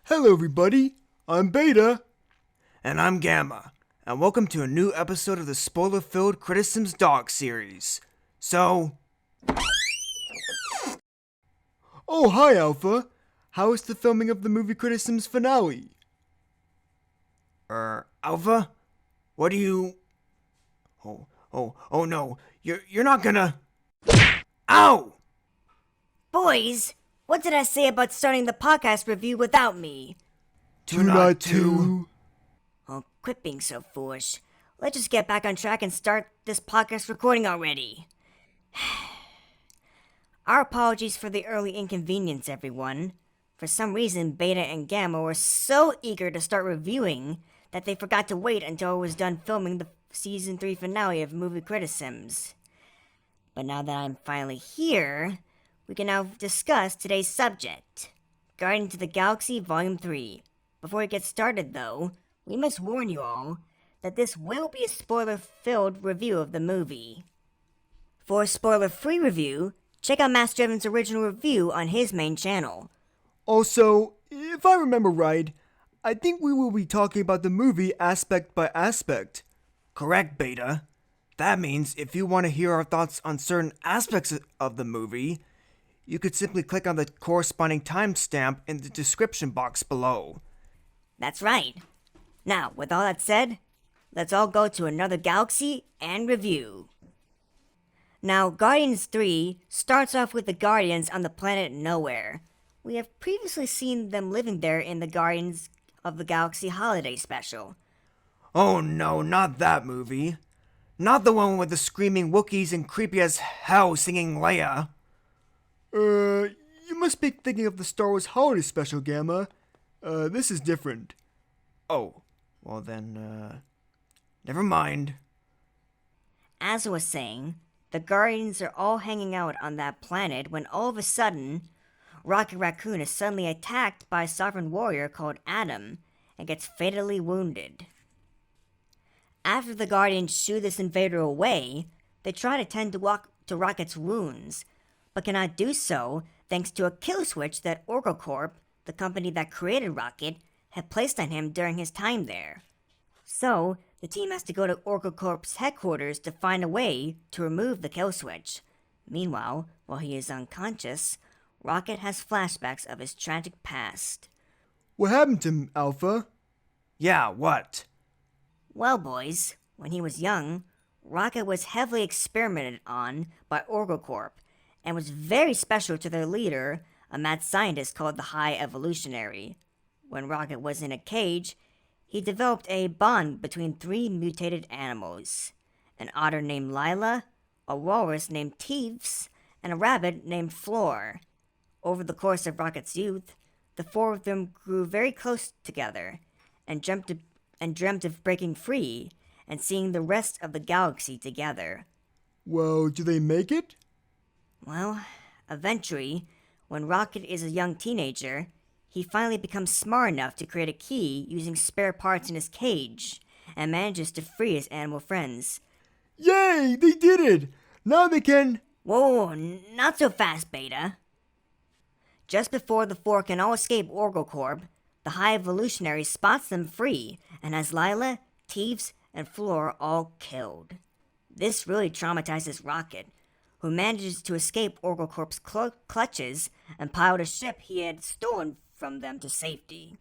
Hello everybody, I'm Beta. And I'm Gamma, and welcome to a new episode of the spoiler-filled Critisims Dogs series. So... Oh hi Alpha, how is the filming of the movie Criticisms finale? Alpha? What do you... Oh no, you're not gonna... Ow! Boys, what did I say about starting the podcast review without me? Two not two. Oh, quit being so foolish. Let's just get back on track and start this podcast recording already. Our apologies for the early inconvenience, everyone. For some reason, Beta and Gamma were so eager to start reviewing that they forgot to wait until I was done filming the Season 3 finale of Movie Criticisms. But now that I'm finally here, we can now discuss today's subject, Guardians of the Galaxy Volume 3. Before we get started, though, we must warn you all that this will be a spoiler-filled review of the movie. For a spoiler-free review, check out Master Evan's original review on his main channel. Also, if I remember right, I think we will be talking about the movie aspect by aspect. Correct, Beta. That means if you want to hear our thoughts on certain aspects of the movie, you could simply click on the corresponding timestamp in the description box below. That's right. Now, with all that said, let's all go to another galaxy and review. Now, Guardians 3 starts off with the Guardians on the planet Nowhere. We have previously seen them living there in the Guardians of the Galaxy Holiday Special. Oh no, not that movie. Not the one with the screaming Wookiees and creepy as hell singing Leia. You must be thinking of the Star Wars Holiday Special, Gamma. This is different. Oh, well then, never mind. As I was saying, the Guardians are all hanging out on that planet when all of a sudden, Rocket Raccoon is suddenly attacked by a sovereign warrior called Adam and gets fatally wounded. After the Guardians shoo this invader away, they try to tend to Rocket's wounds, but cannot do so thanks to a kill switch that OrgoCorp, the company that created Rocket, had placed on him during his time there. So, the team has to go to OrgoCorp's headquarters to find a way to remove the kill switch. Meanwhile, while he is unconscious, Rocket has flashbacks of his tragic past. What happened to him, Alpha? Yeah, what? Well, boys, when he was young, Rocket was heavily experimented on by OrgoCorp and was very special to their leader, a mad scientist called the High Evolutionary. When Rocket was in a cage, he developed a bond between three mutated animals: an otter named Lila, a walrus named Teeves, and a rabbit named Floor. Over the course of Rocket's youth, the four of them grew very close together and dreamt of breaking free and seeing the rest of the galaxy together. Well, do they make it? Well, eventually, when Rocket is a young teenager, he finally becomes smart enough to create a key using spare parts in his cage and manages to free his animal friends. Yay, they did it! Now they can... Whoa, not so fast, Beta. Just before the four can all escape OrgoCorp, the High Evolutionary spots them free and has Lila, Teeves, and Floor all killed. This really traumatizes Rocket, who manages to escape OrgoCorp's clutches and pilot a ship he had stolen from them to safety.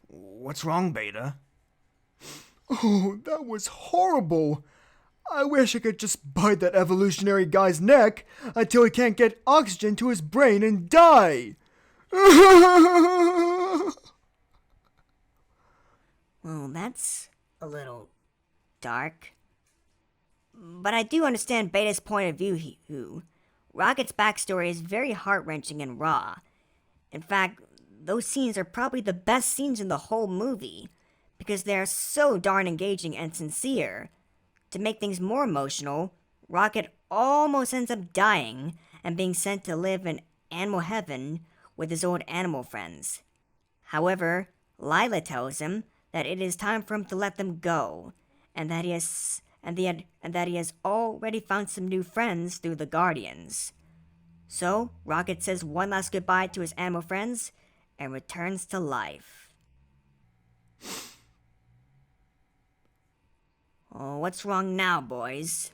What's wrong, Beta? Oh, that was horrible. I wish I could just bite that evolutionary guy's neck until he can't get oxygen to his brain and die. Well, that's a little dark. But I do understand Beta's point of view. Rocket's backstory is very heart-wrenching and raw. In fact, those scenes are probably the best scenes in the whole movie, because they are so darn engaging and sincere. To make things more emotional, Rocket almost ends up dying and being sent to live in animal heaven with his old animal friends. However, Lila tells him that it is time for him to let them go, and that he has already found some new friends through the Guardians. So, Rocket says one last goodbye to his animal friends and returns to life. Oh, what's wrong now, boys?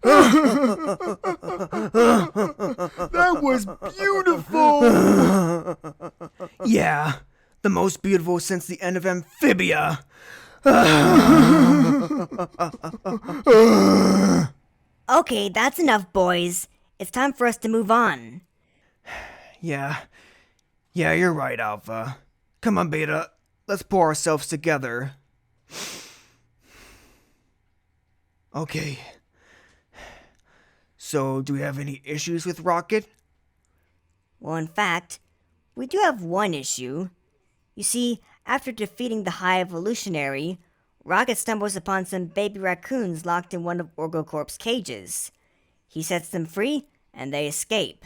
That was beautiful! Yeah, the most beautiful since the end of Amphibia. Okay, that's enough, boys. It's time for us to move on. Yeah, you're right, Alpha. Come on, Beta, let's pull ourselves together. Okay. So, do we have any issues with Rocket? Well, in fact, we do have one issue. You see, after defeating the High Evolutionary, Rocket stumbles upon some baby raccoons locked in one of Orgocorp's cages. He sets them free, and they escape.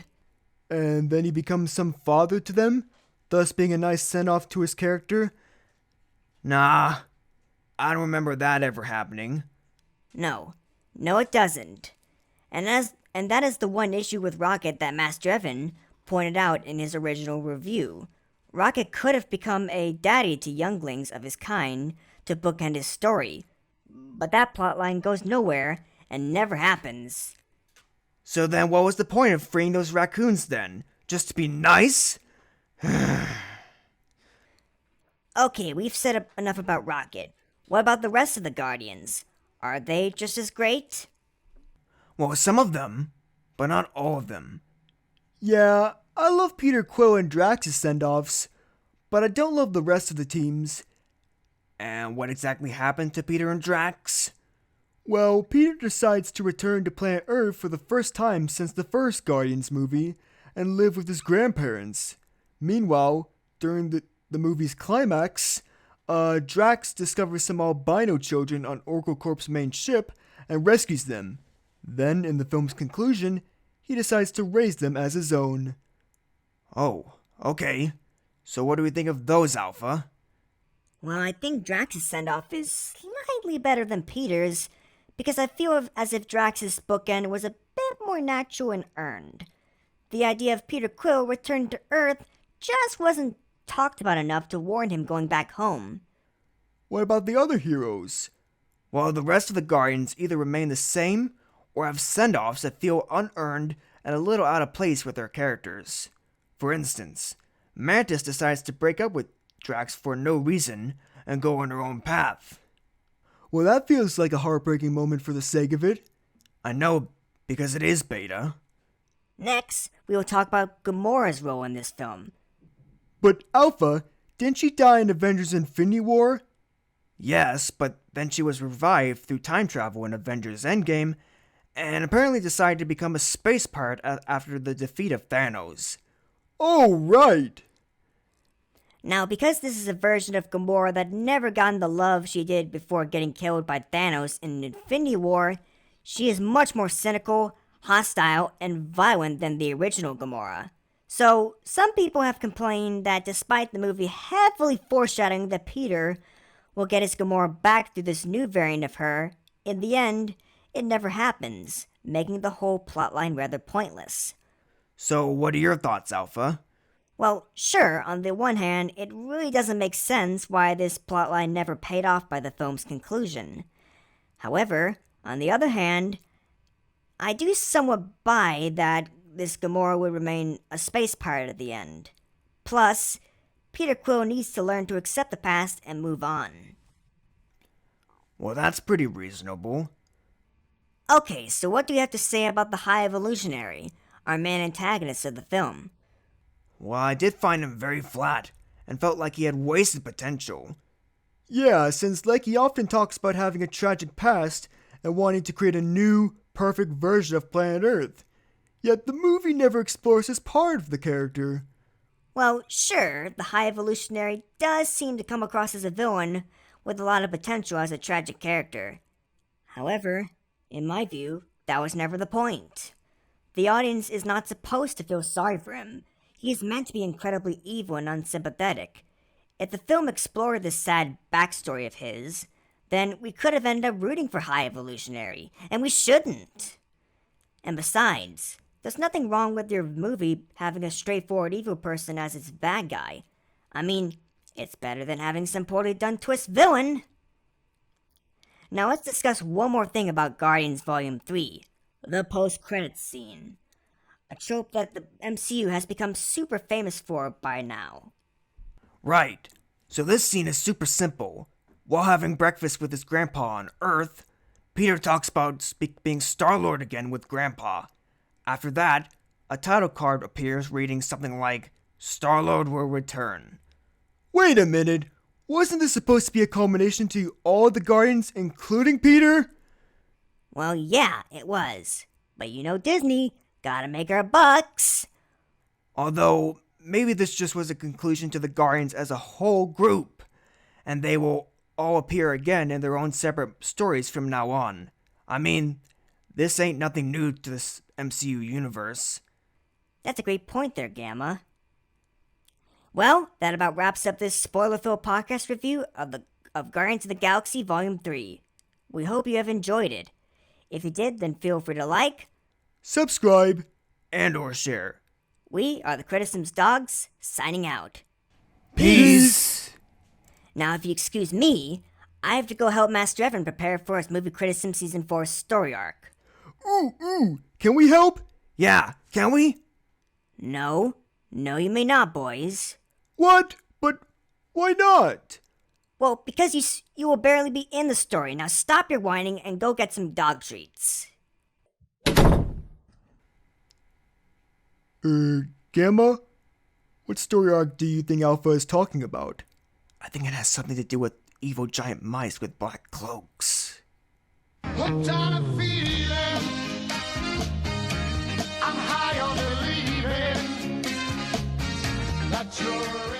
And then he becomes some father to them, thus being a nice send-off to his character. Nah, I don't remember that ever happening. No, it doesn't. And that is the one issue with Rocket that Master Evan pointed out in his original review. Rocket could have become a daddy to younglings of his kind to bookend his story, but that plotline goes nowhere and never happens. So then what was the point of freeing those raccoons then? Just to be nice? Okay, we've said enough about Rocket. What about the rest of the Guardians? Are they just as great? Well, some of them, but not all of them. Yeah, I love Peter Quill and Drax's send-offs, but I don't love the rest of the teams. And what exactly happened to Peter and Drax? Well, Peter decides to return to planet Earth for the first time since the first Guardians movie and live with his grandparents. Meanwhile, during the movie's climax, Drax discovers some albino children on Orgocorp's main ship and rescues them. Then, in the film's conclusion, he decides to raise them as his own. Oh, okay. So what do we think of those, Alpha? Well, I think Drax's send-off is slightly better than Peter's, because I feel as if Drax's bookend was a bit more natural and earned. The idea of Peter Quill returning to Earth just wasn't talked about enough to warrant him going back home. What about the other heroes? Well, the rest of the Guardians either remain the same or have send-offs that feel unearned and a little out of place with their characters. For instance, Mantis decides to break up with Drax for no reason and go on her own path. Well, that feels like a heartbreaking moment for the sake of it. I know, because it is, Beta. Next, we will talk about Gamora's role in this film. But Alpha, didn't she die in Avengers Infinity War? Yes, but then she was revived through time travel in Avengers Endgame, and apparently decided to become a space pirate after the defeat of Thanos. Oh, right! Now, because this is a version of Gamora that never gotten the love she did before getting killed by Thanos in Infinity War, she is much more cynical, hostile, and violent than the original Gamora. So, some people have complained that despite the movie heavily foreshadowing that Peter will get his Gamora back through this new variant of her, in the end, it never happens, making the whole plotline rather pointless. So, what are your thoughts, Alpha? Well, sure, on the one hand, it really doesn't make sense why this plotline never paid off by the film's conclusion. However, on the other hand, I do somewhat buy that this Gamora would remain a space pirate at the end. Plus, Peter Quill needs to learn to accept the past and move on. Well, that's pretty reasonable. Okay, so what do you have to say about the High Evolutionary, our main antagonist of the film? Well, I did find him very flat, and felt like he had wasted potential. Yeah, since Lecky often talks about having a tragic past and wanting to create a new, perfect version of planet Earth. Yet the movie never explores this part of the character. Well, sure, the High Evolutionary does seem to come across as a villain with a lot of potential as a tragic character. However, in my view, that was never the point. The audience is not supposed to feel sorry for him. He is meant to be incredibly evil and unsympathetic. If the film explored this sad backstory of his, then we could have ended up rooting for High Evolutionary, and we shouldn't. And besides, there's nothing wrong with your movie having a straightforward evil person as its bad guy. I mean, it's better than having some poorly done twist villain. Now let's discuss one more thing about Guardians Volume 3, the post-credits scene. A trope that the MCU has become super famous for by now. Right. So this scene is super simple. While having breakfast with his grandpa on Earth, Peter talks about being Star-Lord again with Grandpa. After that, a title card appears reading something like, Star-Lord will return. Wait a minute. Wasn't this supposed to be a culmination to all the Guardians, including Peter? Well, yeah, it was. But you know Disney, gotta make our bucks. Although, maybe this just was a conclusion to the Guardians as a whole group, and they will all appear again in their own separate stories from now on. I mean, this ain't nothing new to this MCU universe. That's a great point there, Gamma. Well, that about wraps up this spoiler-filled podcast review of Guardians of the Galaxy Volume 3. We hope you have enjoyed it. If you did, then feel free to like, subscribe, and or share. We are the Critisims Dogs, signing out. Peace! Now, if you excuse me, I have to go help Master Evan prepare for his movie Criticism Season 4 story arc. Ooh, can we help? Yeah, can we? No, you may not, boys. What? But why not? Well, because you will barely be in the story. Now stop your whining and go get some dog treats. Gamma? What story arc do you think Alpha is talking about? I think it has something to do with evil giant mice with black cloaks. Hooked on a feeling, I'm high on believing that you're